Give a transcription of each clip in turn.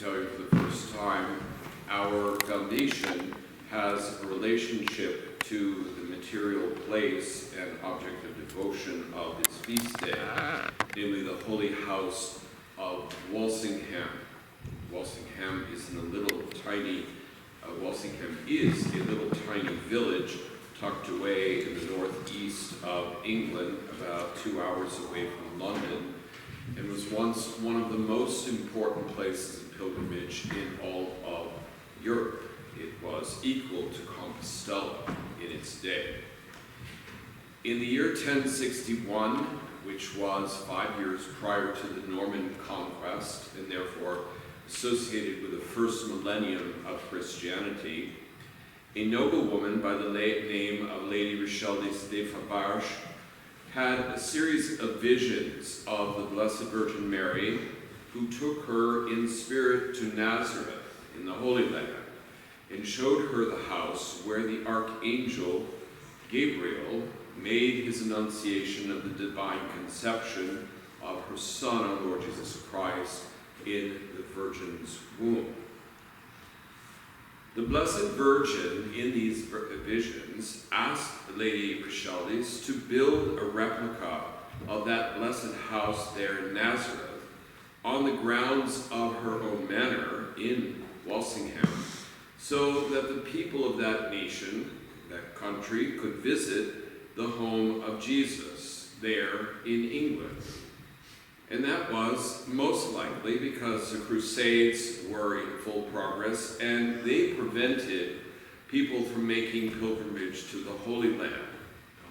tell you for the first time, our foundation has a relationship to the material place and object of devotion of its feast day, namely the Holy House of Walsingham. Walsingham is a little tiny village tucked away in the northeast of England, about 2 hours away from London, and was once one of the most important places of pilgrimage in all of Europe. It was equal to Compostela in its day. In the year 1061, which was 5 years prior to the Norman conquest, and therefore associated with the first millennium of Christianity, a noblewoman by the name of Lady Rochelle de Fabarge had a series of visions of the Blessed Virgin Mary, who took her in spirit to Nazareth in the Holy Land and showed her the house where the Archangel Gabriel made his annunciation of the divine conception of her Son, our Lord Jesus Christ, in the Virgin's womb. The Blessed Virgin, in these visions, asked Lady Rochelle to build a replica of that blessed house there in Nazareth on the grounds of her own manor in Walsingham, so that the people of that nation, that country, could visit the home of Jesus there in England. And that was most likely because the Crusades were in full progress and they prevented people from making pilgrimage to the Holy Land.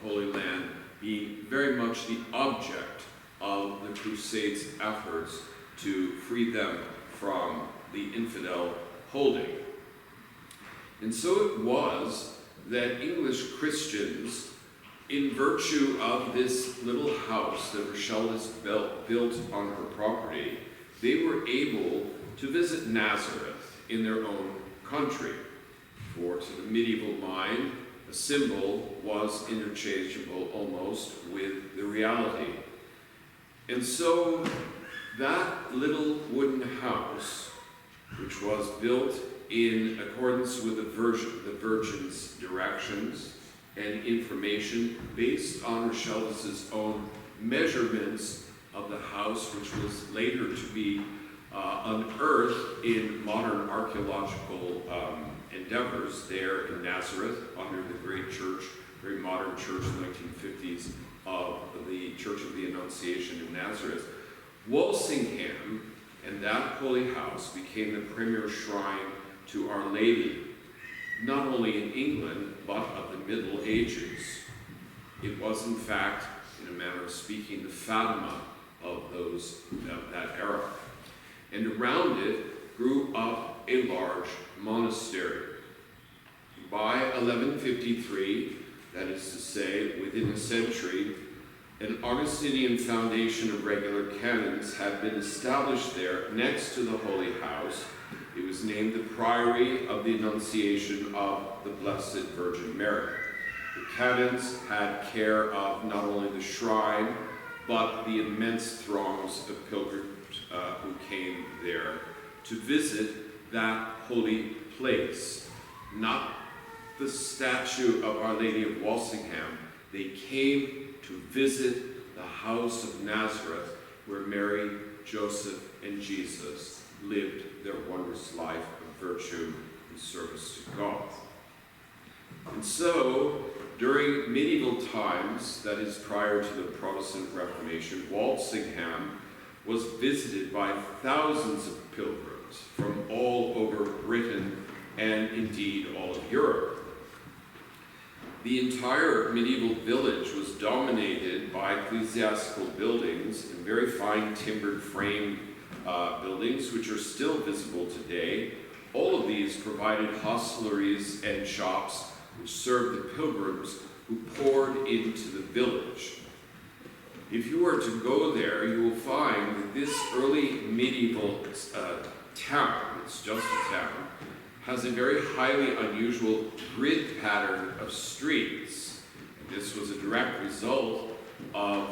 The Holy Land being very much the object of the Crusades' efforts to free them from the infidel holding. And so it was that English Christians, in virtue of this little house that Rochelle has built on her property, they were able to visit Nazareth in their own country. For to the medieval mind, a symbol was interchangeable almost with the reality. And so that little wooden house, which was built in accordance with the Virgin's directions and information based on Rochelle's own measurements of the house, which was later to be unearthed in modern archaeological endeavors there in Nazareth under the great church, very modern church in the 1950s of the Church of the Annunciation in Nazareth. Walsingham and that holy house became the premier shrine to Our Lady, not only in England, but of the Middle Ages. It was, in fact, in a manner of speaking, the Fatima of that era. And around it grew up a large monastery. By 1153, that is to say, within a century, an Augustinian foundation of regular canons had been established there next to the Holy House. It was named the Priory of the Annunciation of the Blessed Virgin Mary. The canons had care of not only the shrine, but the immense throngs of pilgrims who came there to visit that holy place. Not the statue of Our Lady of Walsingham. They came to visit the house of Nazareth, where Mary, Joseph, and Jesus lived their wondrous life of virtue and service to God. And so, during medieval times, that is prior to the Protestant Reformation, Walsingham was visited by thousands of pilgrims from all over Britain and indeed all of Europe. The entire medieval village was dominated by ecclesiastical buildings and very fine timbered frame buildings, which are still visible today. All of these provided hostleries and shops which served the pilgrims who poured into the village. If you were to go there, you will find that this early medieval town, it's just a town, has a very highly unusual grid pattern of streets. And this was a direct result of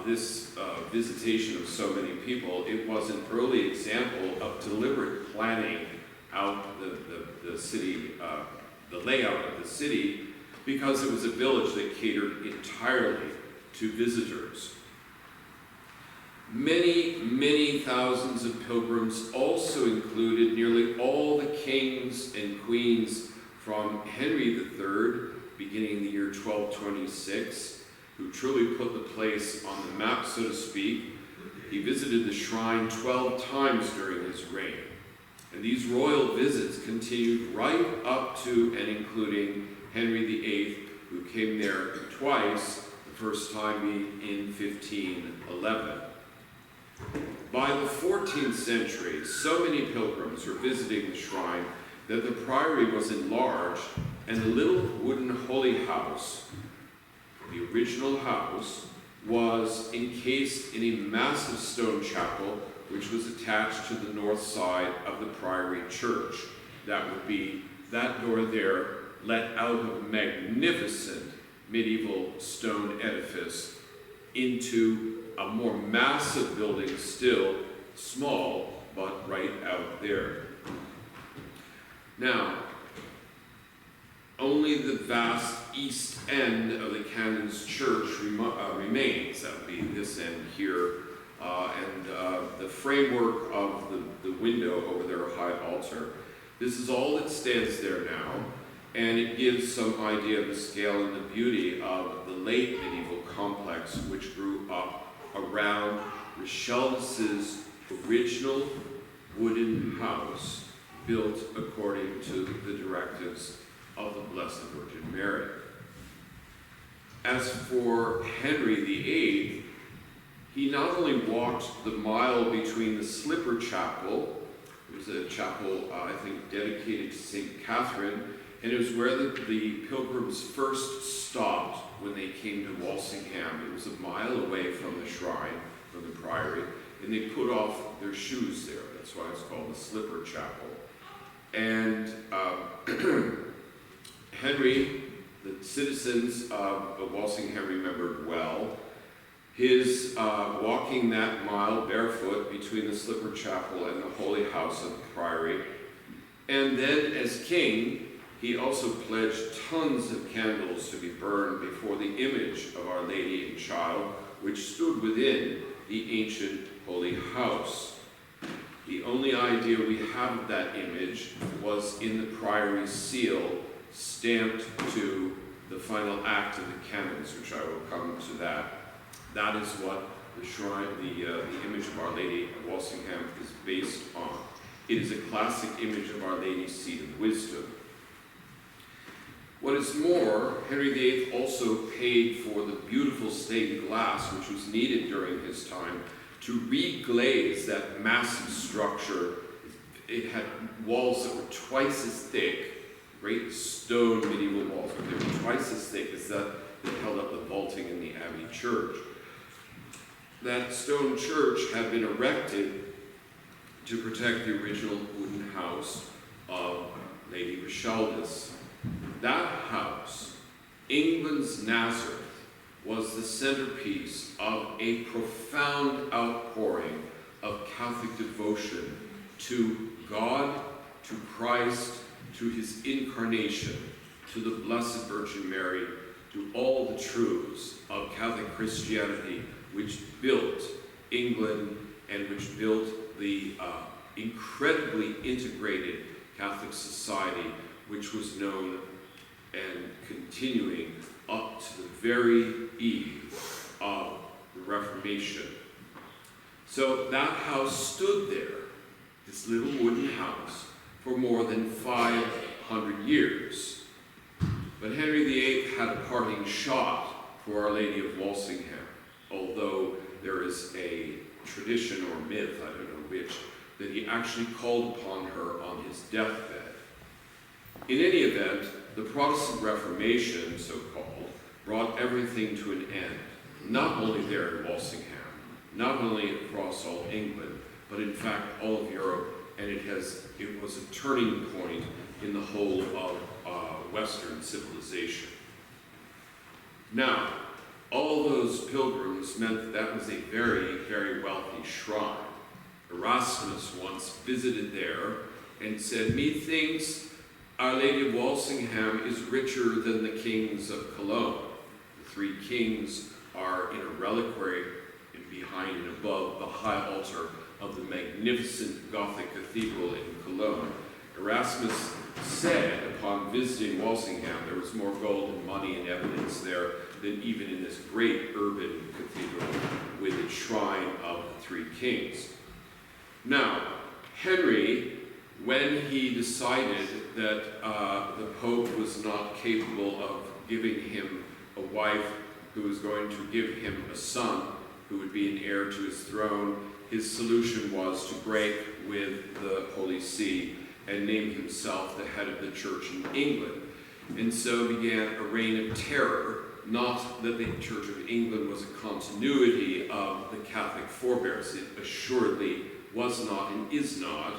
this visitation of so many people. It was an early example of deliberate planning out the city, the layout of the city, because it was a village that catered entirely to visitors. Many, many thousands of pilgrims also included nearly all the kings and queens from Henry III, beginning in the year 1226, who truly put the place on the map, so to speak. He visited the shrine 12 times during his reign. And these royal visits continued right up to and including Henry VIII, who came there twice, the first time being in 1511. By the 14th century, so many pilgrims were visiting the shrine that the priory was enlarged, and the little wooden holy house, the original house, was encased in a massive stone chapel which was attached to the north side of the priory church. That would be that door there, let out of a magnificent medieval stone edifice into a more massive building, still small, but right out there. Now, only the vast east end of the canon's church remains. That would be this end here, and the framework of the window over their high altar. This is all that stands there now, and it gives some idea of the scale and the beauty of the late medieval complex, which grew up around Richelieu's original wooden house, built according to the directives of the Blessed Virgin Mary. As for Henry VIII, he not only walked the mile between the Slipper Chapel, it was a chapel, I think, dedicated to St. Catherine, and it was where the pilgrims first stopped when they came to Walsingham. It was a mile away from the shrine, from the priory, and they put off their shoes there. That's why it's called the Slipper Chapel. And Henry, the citizens of Walsingham remembered well, his walking that mile barefoot between the Slipper Chapel and the Holy House of the Priory. And then as king, he also pledged tons of candles to be burned before the image of Our Lady and Child, which stood within the ancient Holy House. The only idea we have of that image was in the Priory seal, stamped to the final act of the canons, which I will come to that. That is what the shrine, the image of Our Lady of Walsingham is based on. It is a classic image of Our Lady's seat of wisdom. What is more, Henry VIII also paid for the beautiful stained glass which was needed during his time to reglaze that massive structure. It had walls that were twice as thick, great stone medieval walls, but they were twice as thick as that held up the vaulting in the Abbey Church. That stone church had been erected to protect the original wooden house of Lady Richelieu's. That house, England's Nazareth, was the centerpiece of a profound outpouring of Catholic devotion to God, to Christ, to his incarnation, to the Blessed Virgin Mary, to all the truths of Catholic Christianity, which built England and which built the incredibly integrated Catholic society, which was known and continuing up to the very eve of the Reformation. So that house stood there, this little wooden house, for more than 500 years. But Henry VIII had a parting shot for Our Lady of Walsingham, although there is a tradition or myth, I don't know which, that he actually called upon her on his deathbed. In any event, the Protestant Reformation, so-called, brought everything to an end, not only there in Walsingham, not only across all England, but in fact all of Europe, and it was a turning point in the whole of Western civilization. Now, all those pilgrims meant that was a very, very wealthy shrine. Erasmus once visited there and said, "Methinks Our Lady of Walsingham is richer than the kings of Cologne." The three kings are in a reliquary and behind and above the high altar of the magnificent Gothic cathedral in Cologne. Erasmus said, upon visiting Walsingham, there was more gold and money and evidence there than even in this great urban cathedral with its shrine of the three kings. Now, Henry, when he decided that the Pope was not capable of giving him a wife who was going to give him a son who would be an heir to his throne, his solution was to break with the Holy See and name himself the head of the church in England. And so began a reign of terror, not that the Church of England was a continuity of the Catholic forebears. It assuredly was not and is not.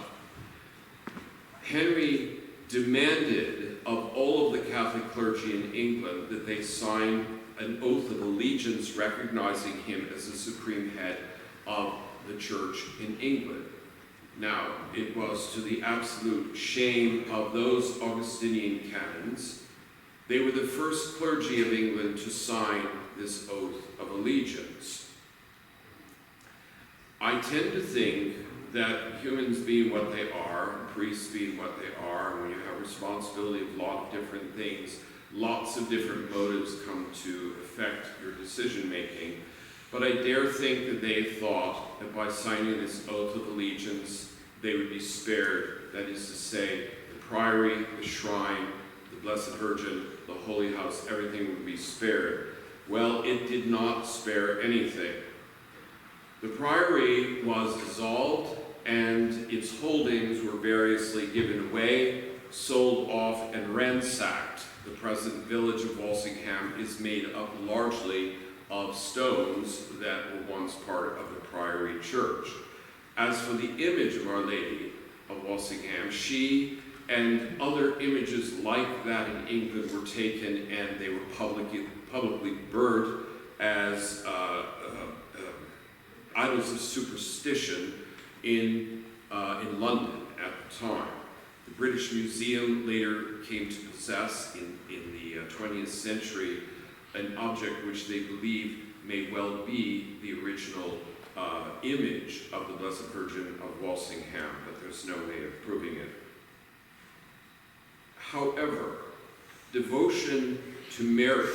Henry demanded of all of the Catholic clergy in England that they sign an oath of allegiance recognizing him as the supreme head of the church in England. Now, it was to the absolute shame of those Augustinian canons. They were the first clergy of England to sign this oath of allegiance. I tend to think that humans being what they are, priests being what they are, and when you have responsibility of a lot of different things, lots of different motives come to affect your decision making. But I dare think that they thought that by signing this oath of allegiance, they would be spared. That is to say, the priory, the shrine, the Blessed Virgin, the Holy House, everything would be spared. Well, it did not spare anything. The priory was dissolved, and its holdings were variously given away, sold off, and ransacked. The present village of Walsingham is made up largely of stones that were once part of the priory church. As for the image of Our Lady of Walsingham, she and other images like that in England were taken and they were publicly burnt as idols of superstition in London at the time. The British Museum later came to possess in the 20th century an object which they believe may well be the original image of the Blessed Virgin of Walsingham, but there's no way of proving it. However, devotion to Mary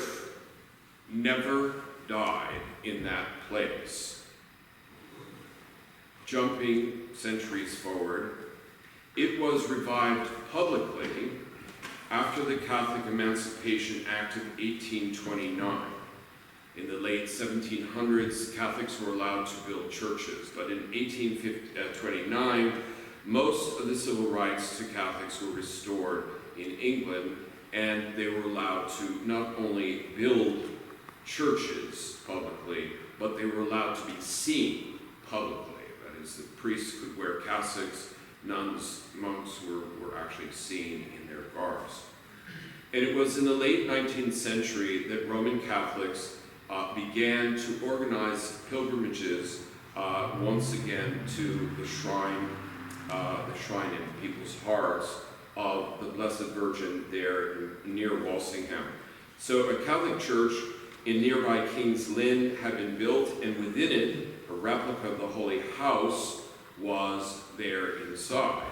never died in that place. Jumping centuries forward, it was revived publicly after the Catholic Emancipation Act of 1829. In the late 1700s, Catholics were allowed to build churches, but in 1829, most of the civil rights to Catholics were restored in England, and they were allowed to not only build churches publicly, but they were allowed to be seen publicly. That is, the priests could wear cassocks, nuns, monks were actually seen in their garbs. And it was in the late 19th century that Roman Catholics began to organize pilgrimages once again to the shrine in people's hearts of the Blessed Virgin there near Walsingham. So a Catholic church in nearby King's Lynn had been built, and within it, a replica of the Holy House was there inside.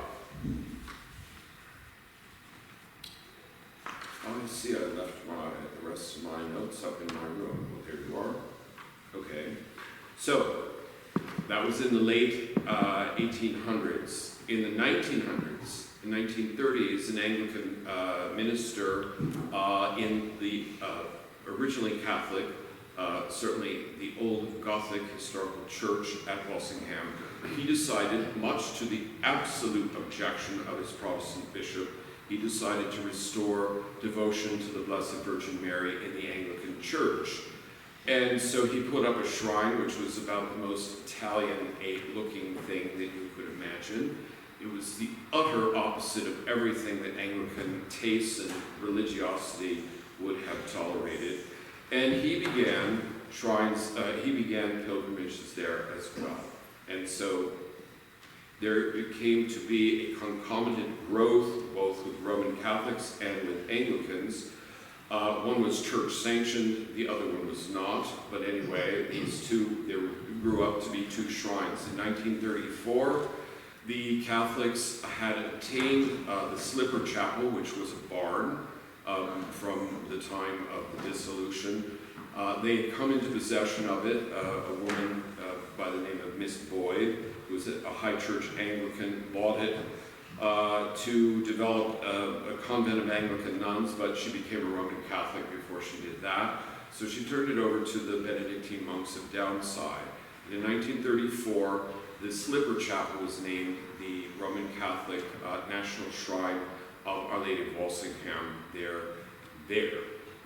I see I left the rest of my notes up in my room. Well, there you are. Okay. So, that was in the late 1800s. In the 1900s, in 1930s, an Anglican minister in the originally Catholic, certainly the old Gothic historical church at Walsingham, he decided, much to the absolute objection of his Protestant bishop, he decided to restore devotion to the Blessed Virgin Mary in the Anglican Church. And so he put up a shrine, which was about the most Italian-looking thing that you could imagine. It was the utter opposite of everything that Anglican tastes and religiosity would have tolerated. And he began pilgrimages there as well. And so there came to be a concomitant growth both with Roman Catholics and with Anglicans. One was church sanctioned, the other one was not, but anyway, these two, there grew up to be two shrines. In 1934, the Catholics had obtained the Slipper Chapel, which was a barn from the time of the dissolution. They had come into possession of it. A woman by the name of Miss Boyd, who was a high church Anglican, bought it to develop a convent of Anglican nuns, but she became a Roman Catholic before she did that. So she turned it over to the Benedictine monks of Downside. And in 1934, the Slipper Chapel was named the Roman Catholic National Shrine of Our Lady of Walsingham there.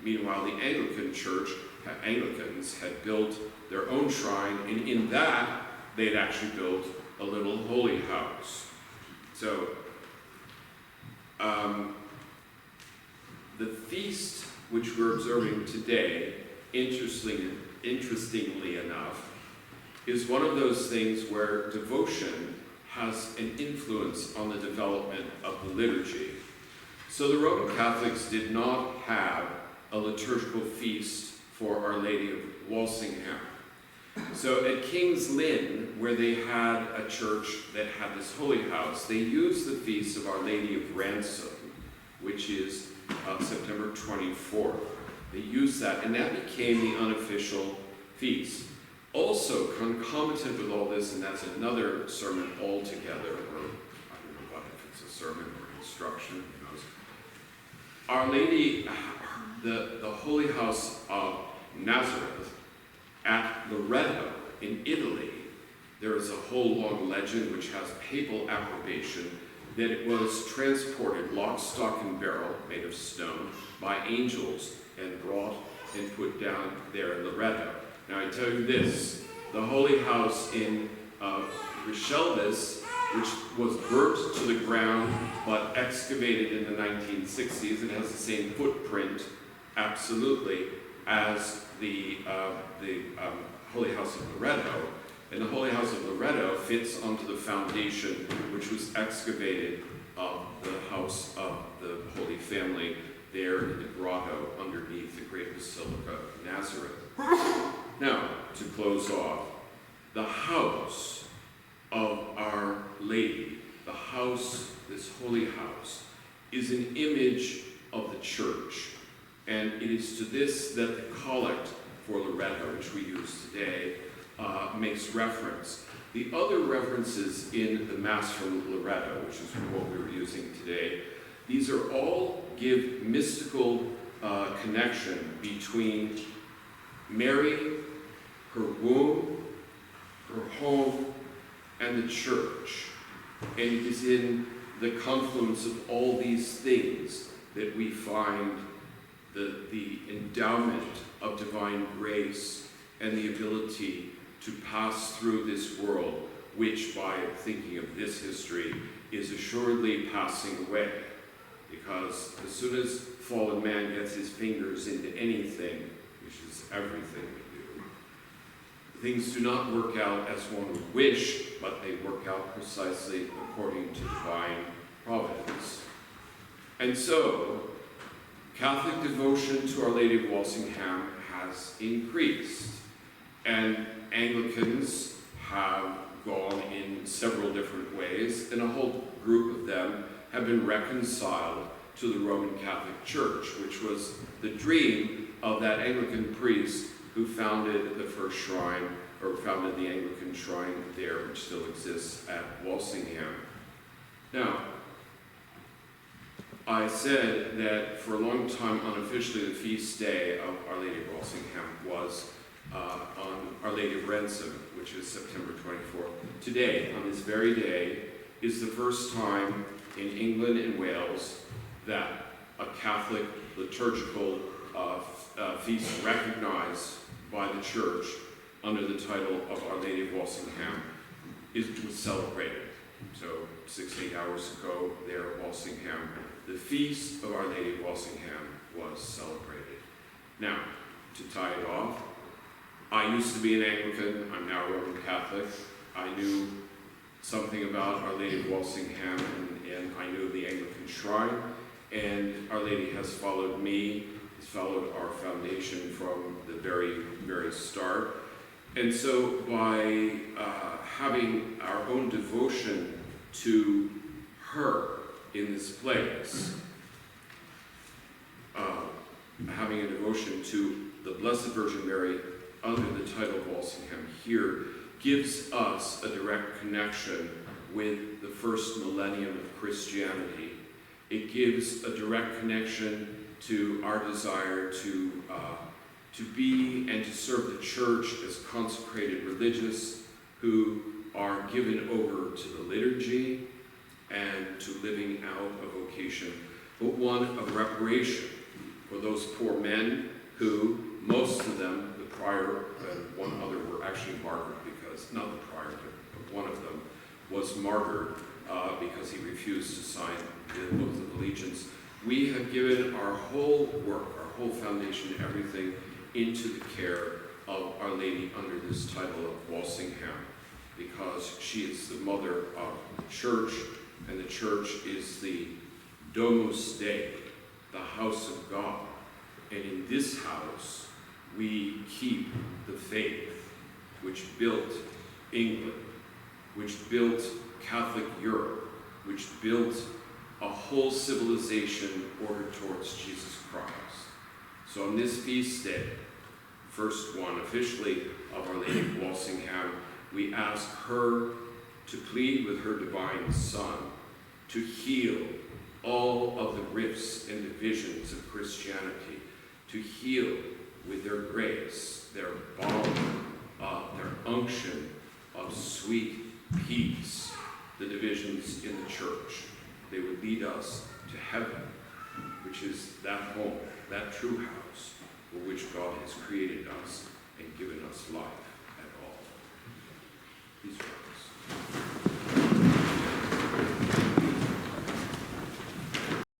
Meanwhile, the Anglican Church, Anglicans, had built their own shrine, and in that, they had actually built a little holy house. So, the feast which we're observing today, interestingly enough, is one of those things where devotion has an influence on the development of the liturgy. So the Roman Catholics did not have a liturgical feast for Our Lady of Walsingham. So at King's Lynn, where they had a church that had this holy house, they used the feast of Our Lady of Ransom, which is September 24th. They used that, and that became the unofficial feast. Also, concomitant with all this, and that's another sermon altogether, or I don't know what, if it's a sermon or instruction, who knows. Our Lady, the Holy House of Nazareth, at Loreto in Italy, there is a whole long legend which has papal approbation that it was transported lock, stock, and barrel, made of stone, by angels and brought and put down there in Loreto. Now I tell you this, the Holy House in Richelvis, which was burnt to the ground but excavated in the 1960s, and has the same footprint, absolutely, as the Holy House of Loreto. And the Holy House of Loreto fits onto the foundation which was excavated of the house of the Holy Family there in the grotto underneath the Great Basilica of Nazareth. Now, to close off, the house of Our Lady, the house, this holy house, is an image of the church. And it is to this that the collect for Loreto, which we use today, makes reference. The other references in the Mass from Loreto, which is what we were using today, these are all give mystical connection between Mary, her womb, her home, and the church. And it is in the confluence of all these things that we find the endowment of divine grace and the ability to pass through this world, which, by thinking of this history, is assuredly passing away. Because as soon as fallen man gets his fingers into anything, which is everything we do, things do not work out as one would wish, but they work out precisely according to divine providence. And so, Catholic devotion to Our Lady of Walsingham has increased, and Anglicans have gone in several different ways, and a whole group of them have been reconciled to the Roman Catholic Church, which was the dream of that Anglican priest who founded the first shrine, or founded the Anglican shrine there, which still exists at Walsingham. Now, I said that for a long time, unofficially, the feast day of Our Lady of Walsingham was on Our Lady of Ransom, which is September 24th. Today, on this very day, is the first time in England and Wales that a Catholic liturgical feast recognized by the Church under the title of Our Lady of Walsingham was celebrated. So 6-8 hours ago there at Walsingham, the feast of Our Lady of Walsingham was celebrated. Now, to tie it off, I used to be an Anglican, I'm now a Roman Catholic. I knew something about Our Lady of Walsingham, and I know the Anglican Shrine, and Our Lady has followed me, has followed our foundation from the very, very start. And so by having our own devotion to her in this place, having a devotion to the Blessed Virgin Mary under the title of Walsingham here gives us a direct connection with the first millennium of Christianity. It gives a direct connection to our desire to be and to serve the Church as consecrated religious who are given over to the liturgy and to living out a vocation, but one of reparation for those poor men who, most of them, the prior and one other were actually martyred because, not the prior, but one of them was martyred because he refused to sign the oath of allegiance. We have given our whole work, our whole foundation, everything into the care of Our Lady under this title of Walsingham, because she is the mother of the Church, and the Church is the Domus Dei, the house of God. And in this house, we keep the faith which built England, which built Catholic Europe, which built a whole civilization ordered towards Jesus Christ. So on this feast day, first one officially of Our Lady of Walsingham, we ask her to plead with her divine Son to heal all of the rifts and divisions of Christianity, to heal with their grace, their balm, their unction of sweet peace, the divisions in the Church. They would lead us to heaven, which is that home, that true house, for which God has created us and given us life.